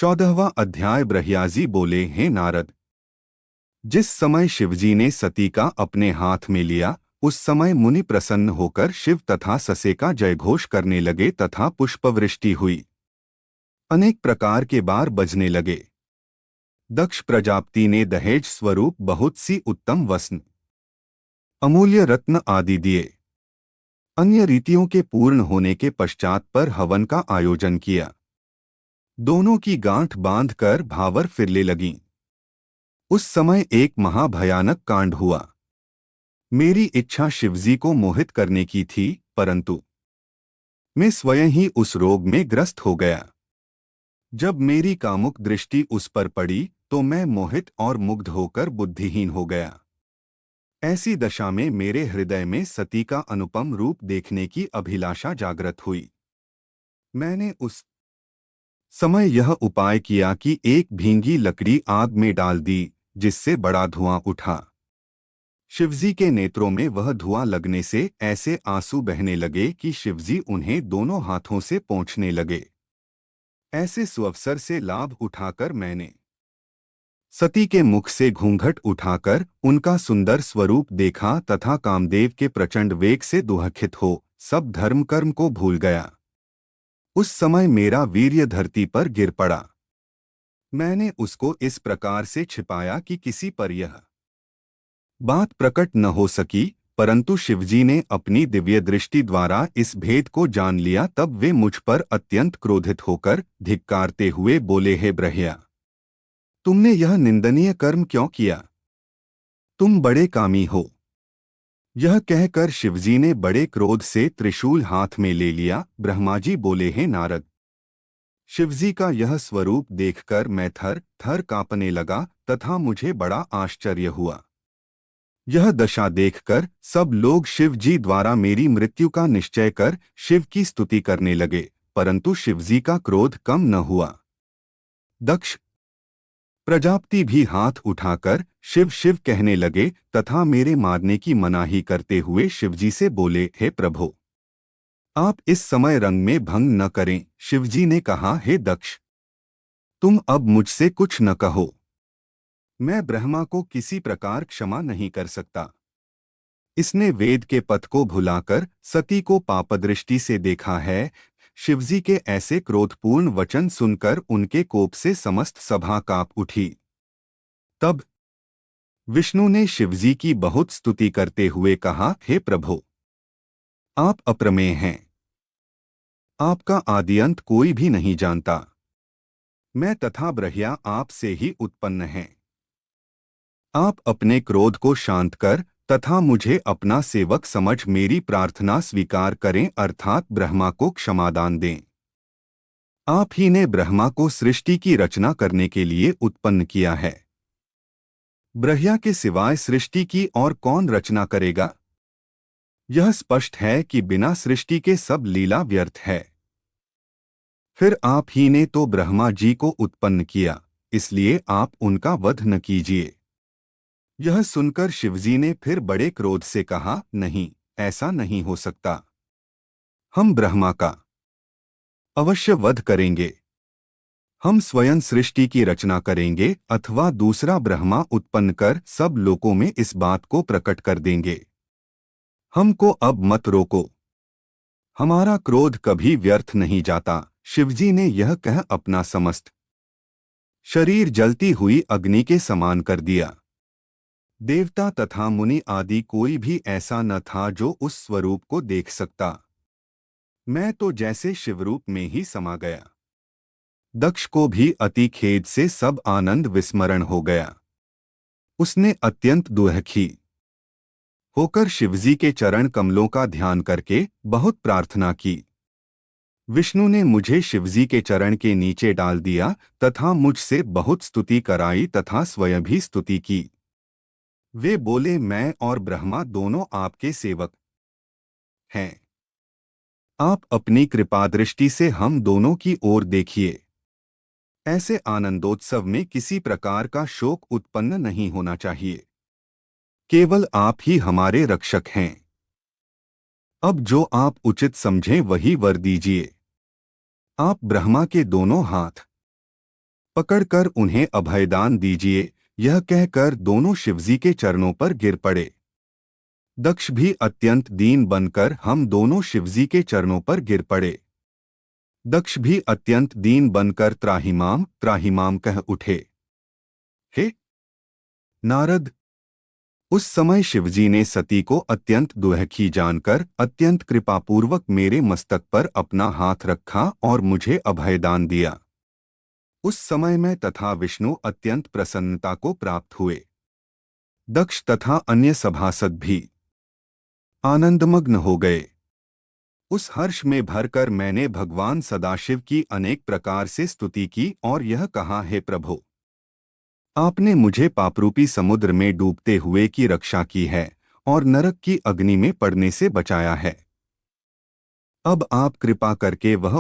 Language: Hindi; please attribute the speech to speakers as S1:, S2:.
S1: 14वां अध्याय। ब्रह्याजी बोले, हे नारद, जिस समय शिवजी ने सती का अपने हाथ में लिया उस समय मुनि प्रसन्न होकर शिव तथा ससे का जयघोष करने लगे तथा पुष्पवृष्टि हुई। अनेक प्रकार के बार बजने लगे। दक्ष प्रजापति ने दहेज स्वरूप बहुत सी उत्तम वस्त्र, अमूल्य रत्न आदि दिए। अन्य रीतियों के पूर्ण होने के पश्चात पर हवन का आयोजन किया। दोनों की गांठ बांधकर भावर फिरले लगीं। उस समय एक महाभयानक कांड हुआ। मेरी इच्छा शिवजी को मोहित करने की थी, परंतु मैं स्वयं ही उस रोग में ग्रस्त हो गया। जब मेरी कामुक दृष्टि उस पर पड़ी तो मैं मोहित और मुग्ध होकर बुद्धिहीन हो गया। ऐसी दशा में मेरे हृदय में सती का अनुपम रूप देखने की अभिलाषा जागृत हुई। मैंने उस समय यह उपाय किया कि एक भींगी लकड़ी आग में डाल दी, जिससे बड़ा धुआं उठा। शिवजी के नेत्रों में वह धुआं लगने से ऐसे आंसू बहने लगे कि शिवजी उन्हें दोनों हाथों से पोंछने लगे। ऐसे सुअवसर से लाभ उठाकर मैंने सती के मुख से घूंघट उठाकर उनका सुंदर स्वरूप देखा तथा कामदेव के प्रचंड वेग से दुःखित हो सब धर्म कर्म को भूल गया। उस समय मेरा वीर्य धरती पर गिर पड़ा। मैंने उसको इस प्रकार से छिपाया कि किसी पर यह बात प्रकट न हो सकी, परंतु शिवजी ने अपनी दिव्य दृष्टि द्वारा इस भेद को जान लिया। तब वे मुझ पर अत्यंत क्रोधित होकर धिक्कारते हुए बोले, हे ब्रह्या, तुमने यह निंदनीय कर्म क्यों किया? तुम बड़े कामी हो। यह कहकर शिवजी ने बड़े क्रोध से त्रिशूल हाथ में ले लिया। ब्रह्माजी बोले, हे नारद, शिवजी का यह स्वरूप देखकर मैं थर थर कांपने लगा तथा मुझे बड़ा आश्चर्य हुआ। यह दशा देखकर सब लोग शिव जी द्वारा मेरी मृत्यु का निश्चय कर शिव की स्तुति करने लगे, परंतु शिवजी का क्रोध कम न हुआ। दक्ष प्रजापति भी हाथ उठाकर शिव शिव कहने लगे तथा मेरे मारने की मनाही करते हुए शिवजी से बोले, हे प्रभु, आप इस समय रंग में भंग न करें। शिवजी ने कहा, हे दक्ष, तुम अब मुझसे कुछ न कहो। मैं ब्रह्मा को किसी प्रकार क्षमा नहीं कर सकता। इसने वेद के पथ को भुलाकर सती को पापदृष्टि से देखा है। शिवजी के ऐसे क्रोधपूर्ण वचन सुनकर उनके कोप से समस्त सभा कांप उठी। तब विष्णु ने शिवजी की बहुत स्तुति करते हुए कहा, हे प्रभु, आप अप्रमेय हैं। आपका आदिअंत कोई भी नहीं जानता। मैं तथा ब्रह्या आपसे ही उत्पन्न हैं। आप अपने क्रोध को शांत कर तथा मुझे अपना सेवक समझ मेरी प्रार्थना स्वीकार करें, अर्थात ब्रह्मा को क्षमादान दें। आप ही ने ब्रह्मा को सृष्टि की रचना करने के लिए उत्पन्न किया है। ब्रह्मा के सिवाय सृष्टि की और कौन रचना करेगा? यह स्पष्ट है कि बिना सृष्टि के सब लीला व्यर्थ है। फिर आप ही ने तो ब्रह्मा जी को उत्पन्न किया, इसलिए आप उनका वध न कीजिए। यह सुनकर शिवजी ने फिर बड़े क्रोध से कहा, नहीं, ऐसा नहीं हो सकता। हम ब्रह्मा का अवश्य वध करेंगे। हम स्वयं सृष्टि की रचना करेंगे अथवा दूसरा ब्रह्मा उत्पन्न कर सब लोकों में इस बात को प्रकट कर देंगे। हमको अब मत रोको। हमारा क्रोध कभी व्यर्थ नहीं जाता। शिवजी ने यह कह अपना समस्त शरीर जलती हुई अग्नि के समान कर दिया। देवता तथा मुनि आदि कोई भी ऐसा न था जो उस स्वरूप को देख सकता। मैं तो जैसे शिवरूप में ही समा गया। दक्ष को भी अति खेद से सब आनंद विस्मरण हो गया। उसने अत्यंत दुखी होकर शिवजी के चरण कमलों का ध्यान करके बहुत प्रार्थना की। विष्णु ने मुझे शिवजी के चरण के नीचे डाल दिया तथा मुझसे बहुत स्तुति कराई तथा स्वयं भी स्तुति की। वे बोले, मैं और ब्रह्मा दोनों आपके सेवक हैं। आप अपनी कृपा दृष्टि से हम दोनों की ओर देखिए। ऐसे आनंदोत्सव में किसी प्रकार का शोक उत्पन्न नहीं होना चाहिए। केवल आप ही हमारे रक्षक हैं। अब जो आप उचित समझें वही वर दीजिए। आप ब्रह्मा के दोनों हाथ पकड़कर उन्हें अभयदान दीजिए, यह कहकर दोनों शिवजी के चरणों पर गिर पड़े। दक्ष भी अत्यंत दीन बनकर हम दोनों शिवजी के चरणों पर गिर पड़े। दक्ष भी अत्यंत दीन बनकर त्राहिमाम त्राहिमाम कह उठे। हे नारद! उस समय शिवजी ने सती को अत्यंत दुखी जानकर अत्यंत कृपापूर्वक मेरे मस्तक पर अपना हाथ रखा और मुझे अभयदान दिया। उस समय मैं तथा विष्णु अत्यंत प्रसन्नता को प्राप्त हुए। दक्ष तथा अन्य सभासद भी आनंदमग्न हो गए। उस हर्ष में भरकर मैंने भगवान सदाशिव की अनेक प्रकार से स्तुति की और यह कहा, हे प्रभु, आपने मुझे पापरूपी समुद्र में डूबते हुए की रक्षा की है और नरक की अग्नि में पड़ने से बचाया है। अब आप कृपा करके वह